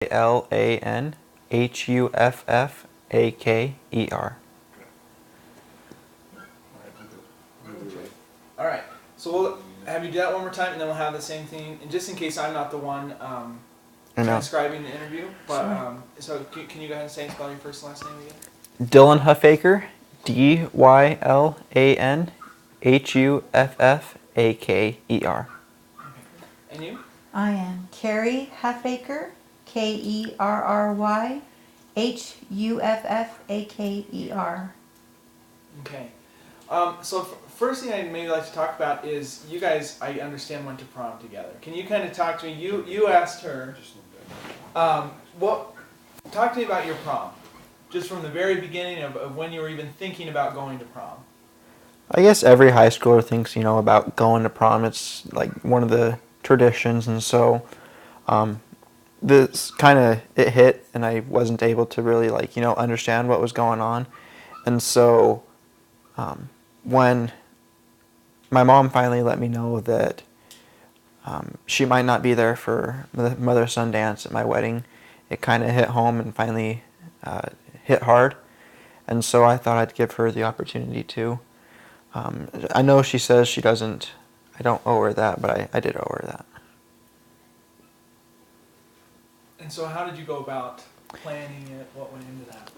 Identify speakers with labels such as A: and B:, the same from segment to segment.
A: Lanhuffaker.
B: All right. So we'll have you do that one more time, and then we'll have the same thing. And just in case I'm not the one transcribing the interview, but so can you go ahead and say and spell your first and last name again?
A: Dylan Huffaker. Dylnhuffaker.
B: Okay. And you?
C: I am Carrie Huffaker, KerryHuffaker.
B: Okay. So first thing I'd maybe like to talk about is you guys, I understand, went to prom together. Can you kind of talk to me? You asked her. Talk to me about your prom, just from the very beginning of when you were even thinking about going to prom.
A: I guess every high schooler thinks, about going to prom. It's like one of the traditions, and so this kind of it hit, and I wasn't able to really understand what was going on, and so when my mom finally let me know that she might not be there for the mother-son dance at my wedding, it kind of hit home and finally hit hard, and so I thought I'd give her the opportunity to. I know she says she doesn't, I don't owe her that, but I did owe her that.
B: And so how did you go about planning it? What went into that?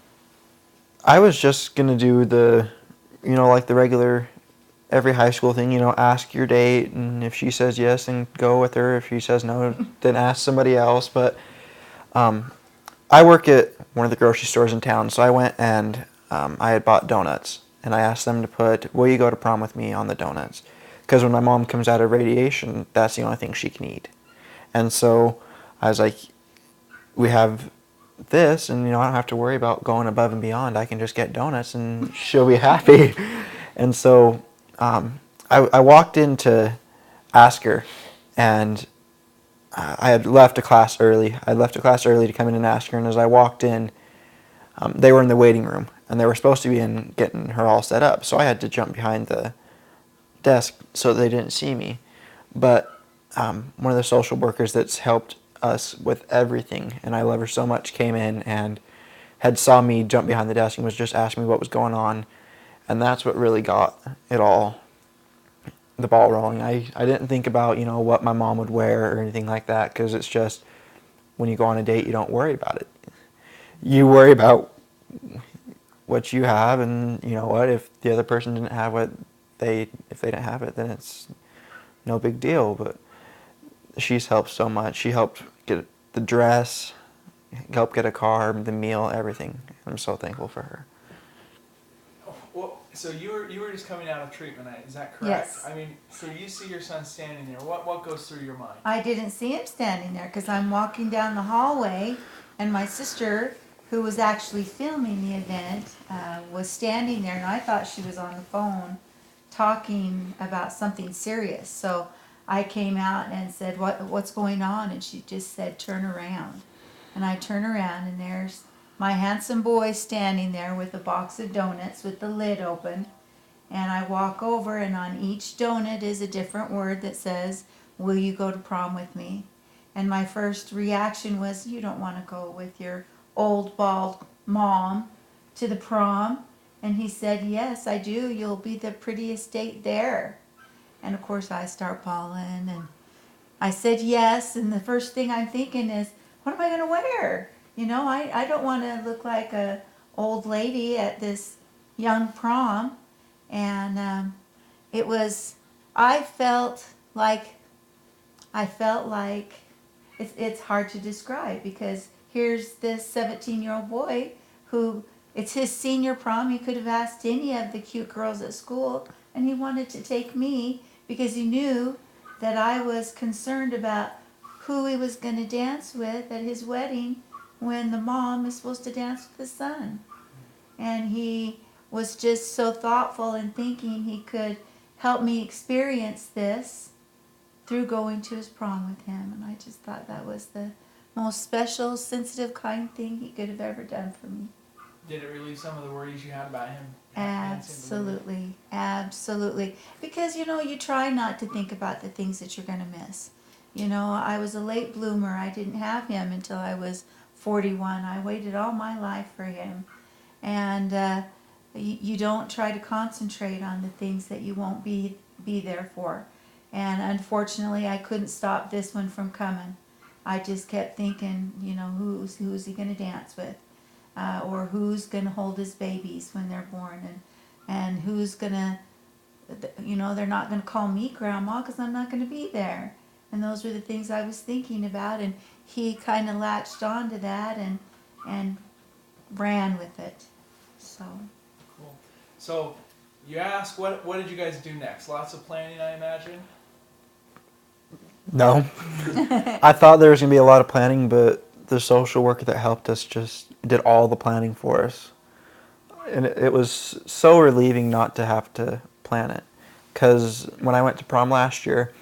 A: I was just going to do the, like the regular, every high school thing, ask your date, and if she says yes, then go with her. If she says no, then ask somebody else. But I work at one of the grocery stores in town, so I went and I had bought donuts, and I asked them to put, "Will you go to prom with me?" on the donuts. Because when my mom comes out of radiation, that's the only thing she can eat. And so I was like, we have this, and I don't have to worry about going above and beyond. I can just get donuts and she'll be happy. And so I walked in to ask her, and I had left a class early. I left a class early to come in and ask her, and as I walked in, they were in the waiting room, and they were supposed to be in getting her all set up. So I had to jump behind the desk so they didn't see me. But one of the social workers that's helped us with everything, and I love her so much, came in and had saw me jump behind the desk and was just asking me what was going on, and that's what really got it all, the ball rolling. I didn't think about what my mom would wear or anything like that, because it's just when you go on a date you don't worry about it. You worry about what you have, and what, if the other person didn't have what if they didn't have it, then it's no big deal. But she's helped so much. She helped get the dress, helped get a car, the meal, everything. I'm so thankful for her.
B: Well, so you were just coming out of treatment, is that correct?
C: Yes.
B: I mean, so you see your son standing there. What goes through your mind?
C: I didn't see him standing there because I'm walking down the hallway, and my sister, who was actually filming the event, was standing there, and I thought she was on the phone talking about something serious. So I came out and said, "What's going on?" And she just said, "Turn around." And I turn around, and there's my handsome boy standing there with a box of donuts with the lid open. And I walk over, and on each donut is a different word that says, "Will you go to prom with me?" And my first reaction was, "You don't want to go with your old bald mom to the prom?" And he said, "Yes, I do. You'll be the prettiest date there." And of course I start bawling, and I said yes, and the first thing I'm thinking is, what am I going to wear? I don't want to look like a old lady at this young prom. And it was, I felt like it's hard to describe, because here's this 17-year-old boy who, it's his senior prom. He could have asked any of the cute girls at school, and he wanted to take me because he knew that I was concerned about who he was going to dance with at his wedding, when the mom is supposed to dance with the son. And he was just so thoughtful in thinking he could help me experience this through going to his prom with him. And I just thought that was the most special, sensitive, kind thing he could have ever done for me.
B: Did it relieve some of the worries you had about him?
C: Absolutely. Absolutely. Because, you try not to think about the things that you're going to miss. You know, I was a late bloomer. I didn't have him until I was 41. I waited all my life for him. And you don't try to concentrate on the things that you won't be there for. And unfortunately, I couldn't stop this one from coming. I just kept thinking, you know, who's he going to dance with? Or who's going to hold his babies when they're born? And who's going to, you know, they're not going to call me grandma because I'm not going to be there. And those were the things I was thinking about. And he kind of latched on to that and ran with it. So.
B: Cool. So you asked, what did you guys do next? Lots of planning, I imagine?
A: No. I thought there was going to be a lot of planning, but the social worker that helped us just did all the planning for us. And it was so relieving not to have to plan it. Because when I went to prom last year,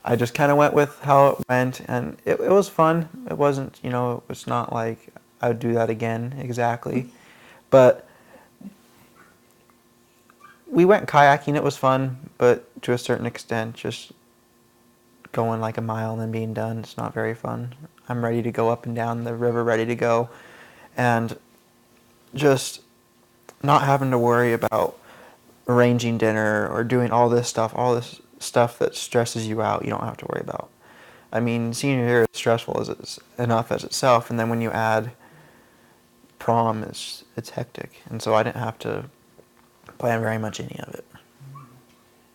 A: I just kind of went with how it went, and it was fun. It wasn't, you know, it's not like I would do that again exactly. But we went kayaking, it was fun, but to a certain extent, just going like a mile and then being done, it's not very fun. I'm ready to go up and down the river, ready to go. And just not having to worry about arranging dinner or doing all this stuff that stresses you out, you don't have to worry about. I mean, senior year is stressful as it's enough as itself, and then when you add prom, it's hectic. And so I didn't have to plan very much any of it.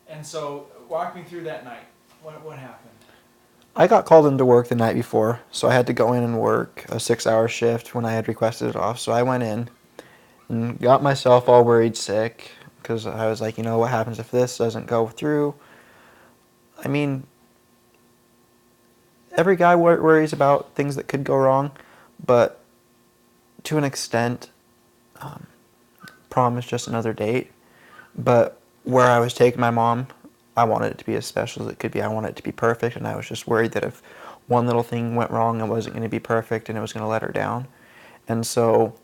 B: And so, walk me through that night. What happened?
A: I got called into work the night before, so I had to go in and work a 6-hour shift when I had requested it off. So I went in and got myself all worried sick because I was like, you know, what happens if this doesn't go through? I mean, every guy worries about things that could go wrong, but to an extent, prom is just another date. But where I was taking my mom, I wanted it to be as special as it could be. I wanted it to be perfect, and I was just worried that if one little thing went wrong, it wasn't going to be perfect, and it was going to let her down. And so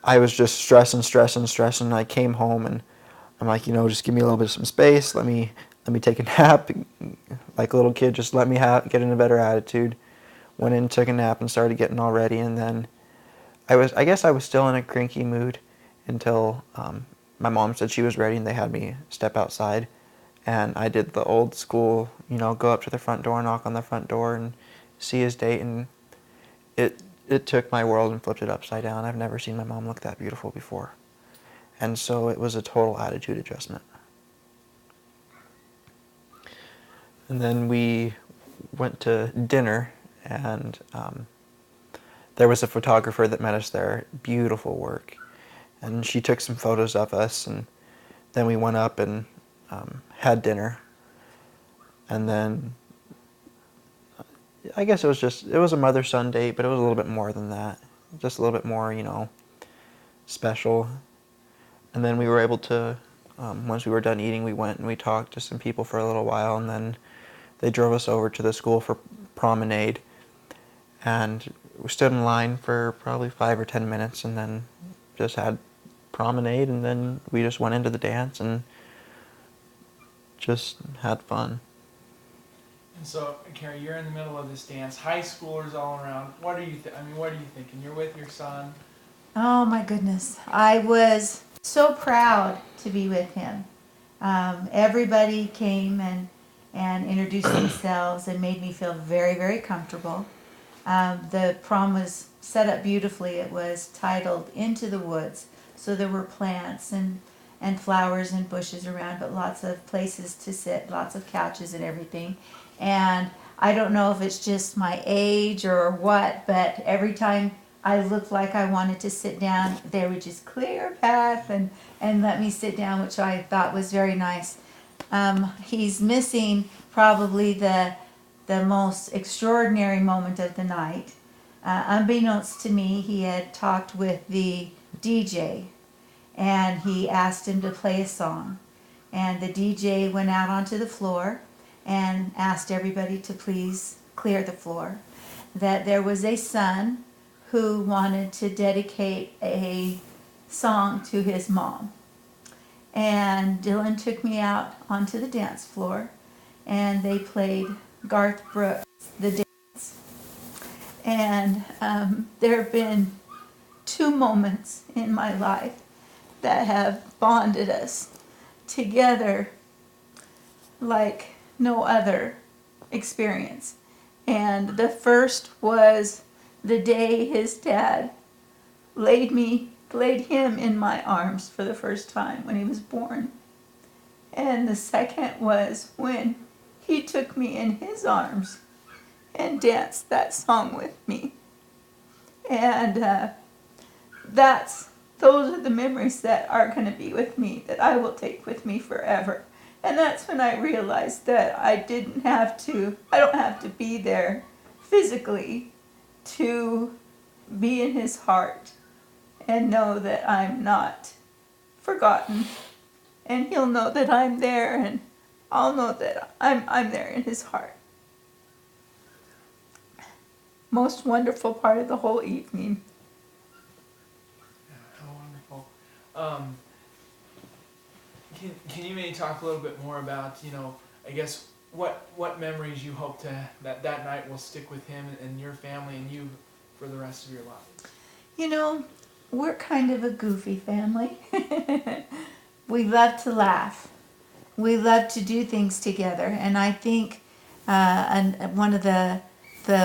A: I was just stressing. I came home, and I'm like, you know, just give me a little bit of some space. Let me take a nap. Like a little kid, just let me get in a better attitude. Went in, took a nap, and started getting all ready. And then I guess I was still in a cranky mood until my mom said she was ready, and they had me step outside. And I did the old school, you know, go up to the front door, knock on the front door, and see his date. And it took my world and flipped it upside down. I've never seen my mom look that beautiful before. And so it was a total attitude adjustment. And then we went to dinner, and there was a photographer that met us there. Beautiful work. And she took some photos of us, and then we went up and had dinner. And then I guess it was a mother-son date, but it was a little bit more than that. Just a little bit more, you know, special. And then we were able to, once we were done eating, we went and we talked to some people for a little while, and then they drove us over to the school for promenade. And we stood in line for probably 5 or 10 minutes, and then just had promenade, and then we just went into the dance and just had fun.
B: And so, Carrie, you're in the middle of this dance. High schoolers all around. What are you? What are you thinking? You're with your son.
C: Oh my goodness. I was so proud to be with him. Everybody came and introduced themselves and made me feel very, very comfortable. The prom was set up beautifully. It was titled Into the Woods. So there were plants and flowers and bushes around, but lots of places to sit, lots of couches and everything. And I don't know if it's just my age or what, but every time I looked like I wanted to sit down, they would just clear a path and let me sit down, which I thought was very nice. He's missing probably the most extraordinary moment of the night. Unbeknownst to me, he had talked with the DJ, and he asked him to play a song. And the DJ went out onto the floor and asked everybody to please clear the floor. That there was a son who wanted to dedicate a song to his mom. And Dylan took me out onto the dance floor, and they played Garth Brooks, The Dance. And there have been two moments in my life that have bonded us together like no other experience. And the first was the day his dad laid him in my arms for the first time when he was born. And the second was when he took me in his arms and danced that song with me. And those are the memories that are going to be with me, that I will take with me forever. And that's when I realized that I don't have to be there physically to be in his heart and know that I'm not forgotten. And he'll know that I'm there, and I'll know that I'm there in his heart. Most wonderful part of the whole evening.
B: Yeah, how wonderful. Can you maybe talk a little bit more about, I guess, what memories you hope that night will stick with him and your family and you for the rest of your life?
C: We're kind of a goofy family. We love to laugh. We love to do things together. And I think and one of the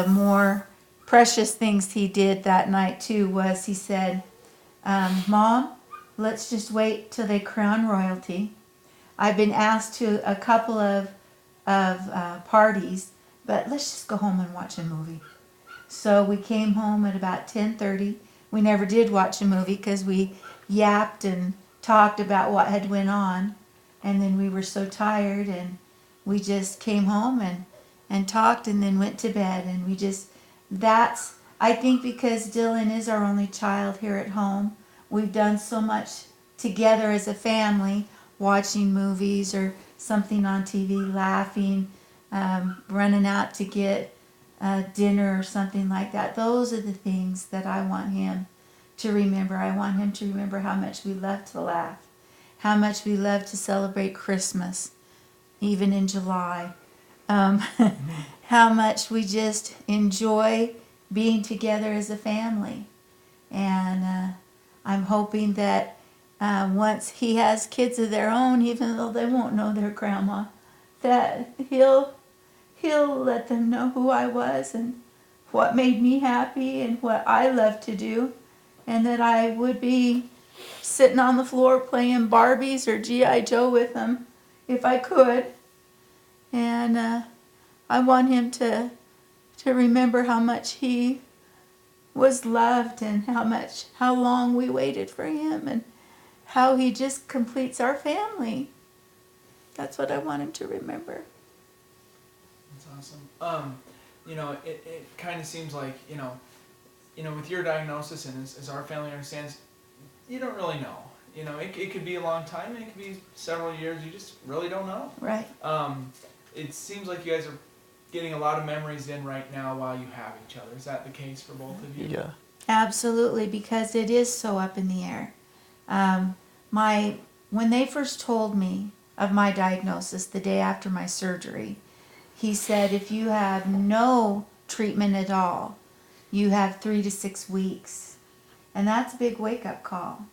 C: more precious things he did that night too was he said, Mom, let's just wait till they crown royalty. I've been asked to a couple of parties, but let's just go home and watch a movie. So we came home at about 10:30. We never did watch a movie because we yapped and talked about what had went on, and then we were so tired, and we just came home and talked, and then went to bed. And I think because Dylan is our only child here at home, we've done so much together as a family, watching movies or something on TV, laughing, running out to get dinner or something like that. Those are the things that I want him to remember. I want him to remember how much we love to laugh, how much we love to celebrate Christmas, even in July, how much we just enjoy being together as a family. And I'm hoping that once he has kids of their own, even though they won't know their grandma, that he'll let them know who I was and what made me happy and what I love to do, and that I would be sitting on the floor playing Barbies or G.I. Joe with them if I could. And I want him to remember how much he was loved and how long we waited for him and how he just completes our family. That's what I want him to remember.
B: That's awesome. It kind of seems like, with your diagnosis and as our family understands, you don't really know. It could be a long time, and it could be several years. You just really don't know.
C: Right.
B: It seems like you guys are getting a lot of memories in right now while you have each other. Is that the case for both of you?
A: Yeah.
C: Absolutely, because it is so up in the air. When they first told me of my diagnosis the day after my surgery, he said, if you have no treatment at all, you have 3 to 6 weeks. And that's a big wake-up call.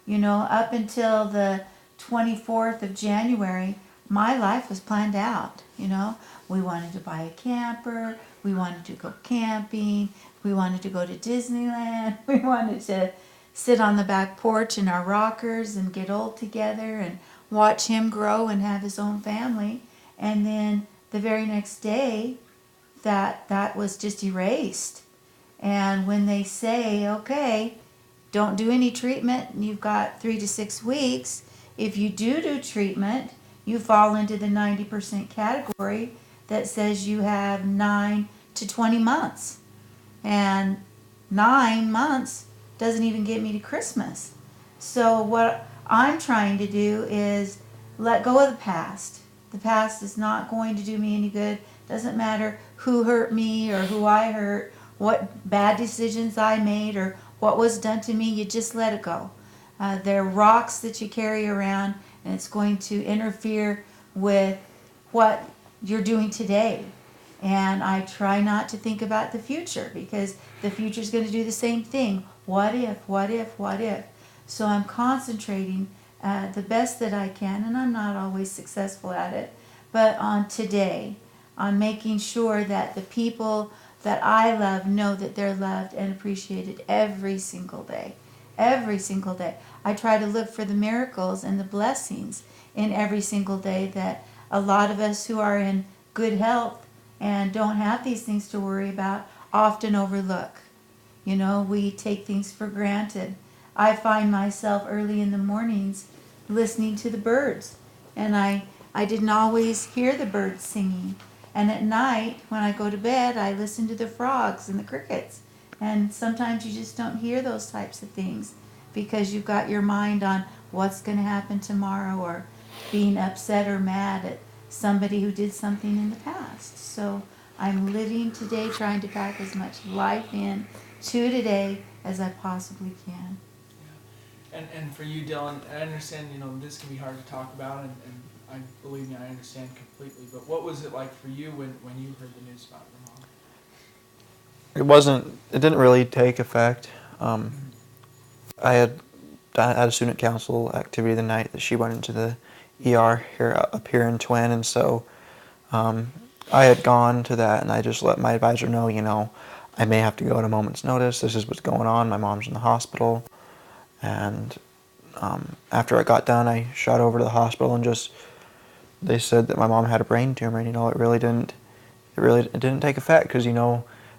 C: Up until the 24th of January, my life was planned out. We wanted to buy a camper, we wanted to go camping, we wanted to go to Disneyland, we wanted to sit on the back porch in our rockers and get old together and watch him grow and have his own family. And then the very next day, that was just erased. And when they say, okay, don't do any treatment, and you've got 3 to 6 weeks, if you do treatment, you fall into the 90% category that says you have 9 to 20 months. And 9 months doesn't even get me to Christmas. So what I'm trying to do is let go of the past. The past is not going to do me any good. Doesn't matter who hurt me or who I hurt, what bad decisions I made or what was done to me. You just let it go. They're rocks that you carry around, and it's going to interfere with what you're doing today. And I try not to think about the future because the future is going to do the same thing. What if, what if, what if? So I'm concentrating the best that I can, and I'm not always successful at it, but on today, on making sure that the people that I love know that they're loved and appreciated every single day. Every single day. I try to look for the miracles and the blessings in every single day that a lot of us who are in good health and don't have these things to worry about often overlook. You know, we take things for granted. I find myself early in the mornings listening to the birds, and I didn't always hear the birds singing. And at night, when I go to bed, I listen to the frogs and the crickets. And sometimes you just don't hear those types of things because you've got your mind on what's going to happen tomorrow or being upset or mad at somebody who did something in the past. So I'm living today, trying to pack as much life in to today as I possibly can.
B: Yeah. And for you, Dylan, I understand, this can be hard to talk about, and I believe me, I understand completely. But what was it like for you when you heard the news about your mom?
A: It didn't really take effect. I had a student council activity the night that she went into the ER up here in Twin, and so I had gone to that, and I just let my advisor know, I may have to go at a moment's notice. This is what's going on. My mom's in the hospital, and after I got done, I shot over to the hospital and they said that my mom had a brain tumor, and it didn't take effect because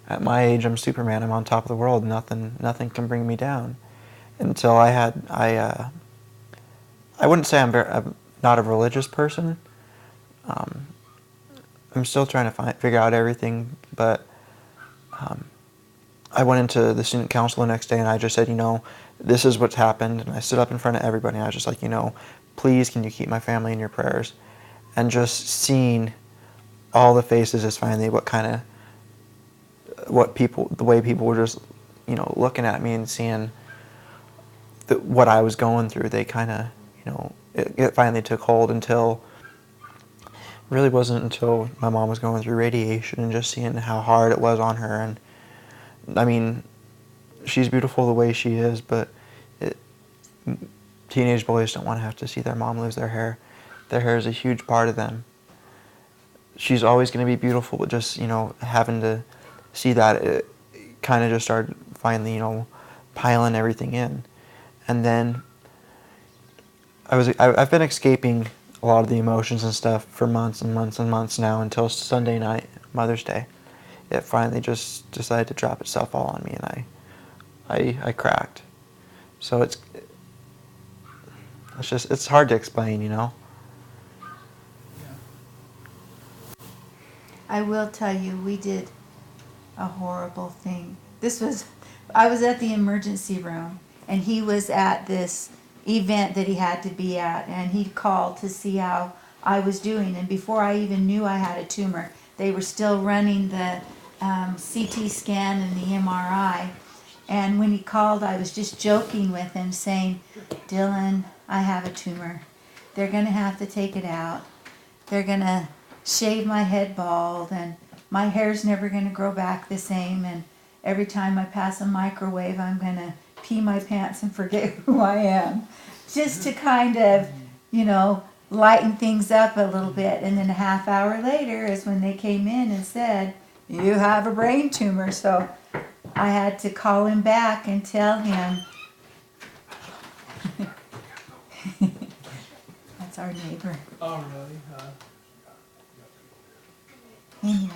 A: at my age I'm Superman. I'm on top of the world. Nothing can bring me down. Until I wouldn't say I'm not a religious person. I'm still trying to figure out everything, but I went into the student council the next day and I just said, this is what's happened, and I stood up in front of everybody and I was just like, please can you keep my family in your prayers? And just seeing all the faces is finally the way people were just, looking at me and seeing what I was going through. They kind of, it finally took hold until, really wasn't until my mom was going through radiation and just seeing how hard it was on her. And I mean, she's beautiful the way she is, but teenage boys don't want to have to see their mom lose their hair. Their hair is a huge part of them. She's always going to be beautiful, but just, having to see that, it kind of just started finally, piling everything in. And then I've been escaping a lot of the emotions and stuff for months and months and months now until Sunday night, Mother's Day. It finally just decided to drop itself all on me, and I cracked. So it's hard to explain,
B: Yeah.
C: I will tell you, we did a horrible thing. I was at the emergency room, and he was at this event that he had to be at, and he called to see how I was doing. And before I even knew I had a tumor, they were still running the CT scan and the MRI. And when he called, I was just joking with him, saying, Dylan, I have a tumor. They're going to have to take it out. They're going to shave my head bald, and my hair's never going to grow back the same. And every time I pass a microwave, I'm going to pee my pants and forget who I am. Just to kind of, lighten things up a little bit. And then a half hour later is when they came in and said, you have a brain tumor. So I had to call him back and tell him. That's our neighbor.
B: Oh, really?
C: Anyway,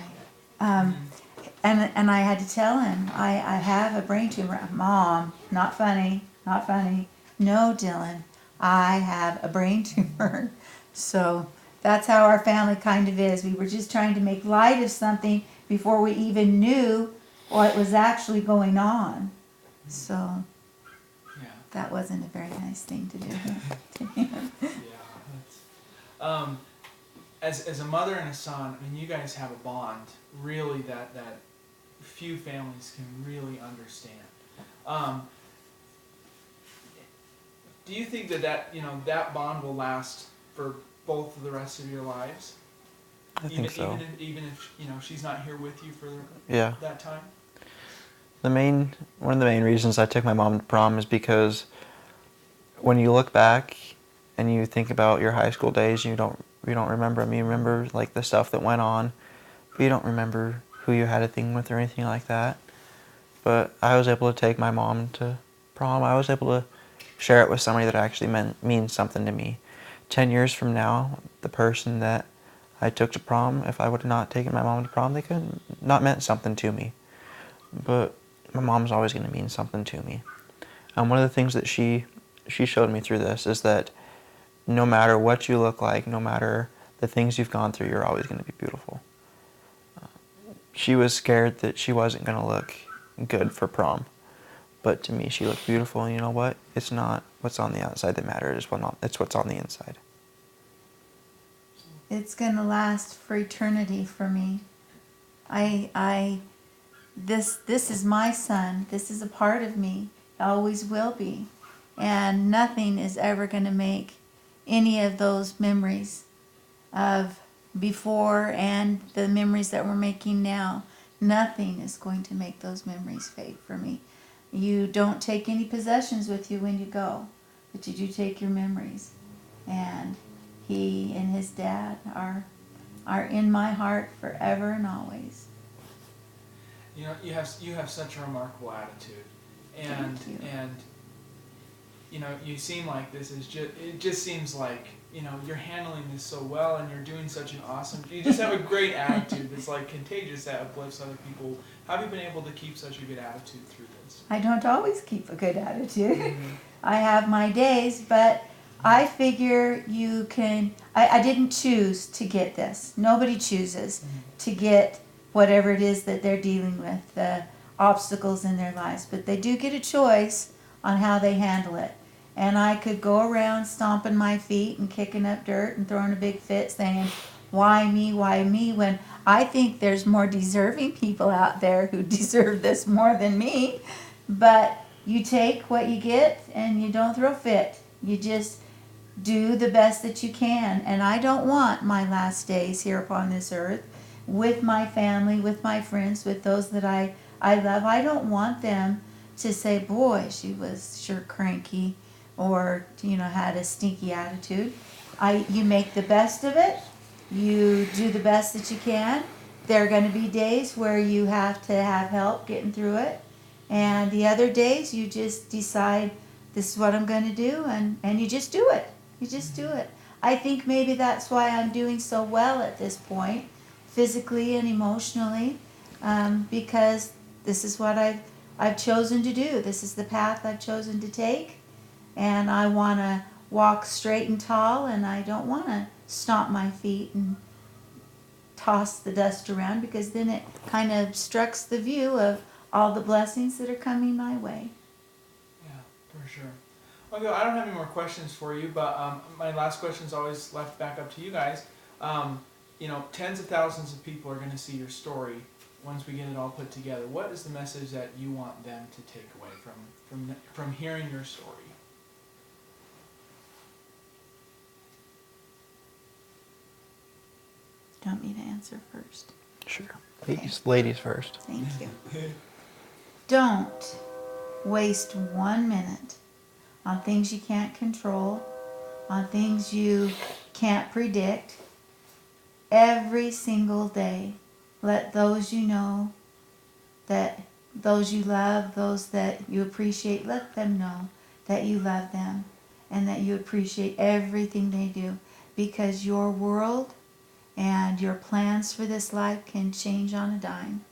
C: and I had to tell him I have a brain tumor. Mom, not funny, not funny. No, Dylan, I have a brain tumor. So that's how our family kind of is. We were just trying to make light of something before we even knew what was actually going on. So
B: Yeah.
C: that wasn't a very nice thing to do to him.
B: Yeah. As a mother and a son, I mean, you guys have a bond, really, that few families can really understand. Do you think that bond will last for both of the rest of your lives?
A: I think so.
B: Even if you know she's not here with you for
A: Yeah.
B: that time.
A: One of the main reasons I took my mom to prom is because when you look back and you think about your high school days, you don't remember them. You remember like the stuff that went on, but you don't remember who you had a thing with or anything like that. But I was able to take my mom to prom. I was able to share it with somebody that actually means something to me. 10 years from now, the person that I took to prom, if I would have not taken my mom to prom, they could not meant something to me. But my mom's always going to mean something to me. One of the things that she showed me through this is that no matter what you look like, no matter the things you've gone through, you're always going to be beautiful. She was scared that she wasn't going to look good for prom. But to me, she looked beautiful, and you know what? It's not what's on the outside that matters. It's what's on the inside.
C: It's gonna last for eternity for me. This is my son. This is a part of me. It always will be. And nothing is ever gonna make any of those memories of before and the memories that we're making now. Nothing is going to make those memories fade for me. You don't take any possessions with you when you go, but you do take your memories. And he and his dad are in my heart forever and always.
B: You know, you have such a remarkable attitude, and
C: Thank you.
B: and you know, you seem like this is just, it just seems like, you know, you're handling this so well and you're doing such an awesome, you just have a great attitude that's like contagious, that uplifts other people. How have you been able to keep such a good attitude through this?
C: I don't always keep a good attitude.
B: Mm-hmm.
C: I have my days, but I figure you can, I didn't choose to get this. Nobody chooses to get whatever it is that they're dealing with, the obstacles in their lives, but they do get a choice on how they handle it. And I could go around stomping my feet and kicking up dirt and throwing a big fit saying, why me, when I think there's more deserving people out there who deserve this more than me. But you take what you get and you don't throw fit. You just do the best that you can. And I don't want my last days here upon this earth with my family, with my friends, with those that I love. I don't want them to say, boy, she was sure cranky, or, you know, had a stinky attitude. You make the best of it. You do the best that you can. There are going to be days where you have to have help getting through it. And the other days you just decide, this is what I'm going to do, and you just do it. You just do it. I think maybe that's why I'm doing so well at this point, physically and emotionally, because this is what I've chosen to do. This is the path I've chosen to take. And I want to walk straight and tall, and I don't want to stomp my feet and toss the dust around, because then it kind of obstructs the view of all the blessings that are coming my way.
B: Yeah, for sure. Okay, I don't have any more questions for you, but my last question is always left back up to you guys. You know, tens of thousands of people are going to see your story once we get it all put together. What is the message that you want them to take away from hearing your story?
C: Do you want me to answer first?
A: Sure. Ladies first.
C: Thank you. Don't waste 1 minute on things you can't control, on things you can't predict. Every single day, let those you know, that those you love, those that you appreciate, let them know that you love them and that you appreciate everything they do, because your world and your plans for this life can change on a dime.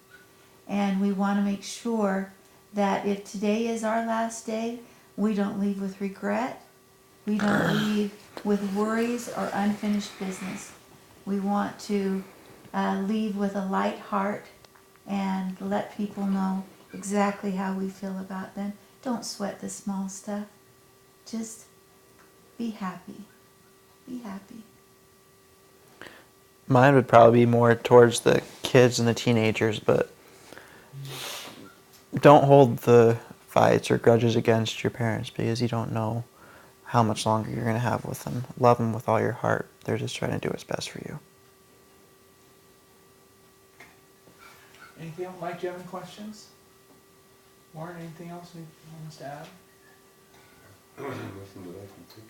C: And we want to make sure that if today is our last day, we don't leave with regret. We don't leave with worries or unfinished business. We want to leave with a light heart and let people know exactly how we feel about them. Don't sweat the small stuff. Just be happy. Be happy.
A: Mine would probably be more towards the kids and the teenagers, but don't hold the fights or grudges against your parents, because you don't know how much longer you're going to have with them. Love them with all your heart. They're just trying to do what's best for you.
B: Anything else? Mike, do you have any questions? Warren, anything else you want us to add?
D: Nothing that I can think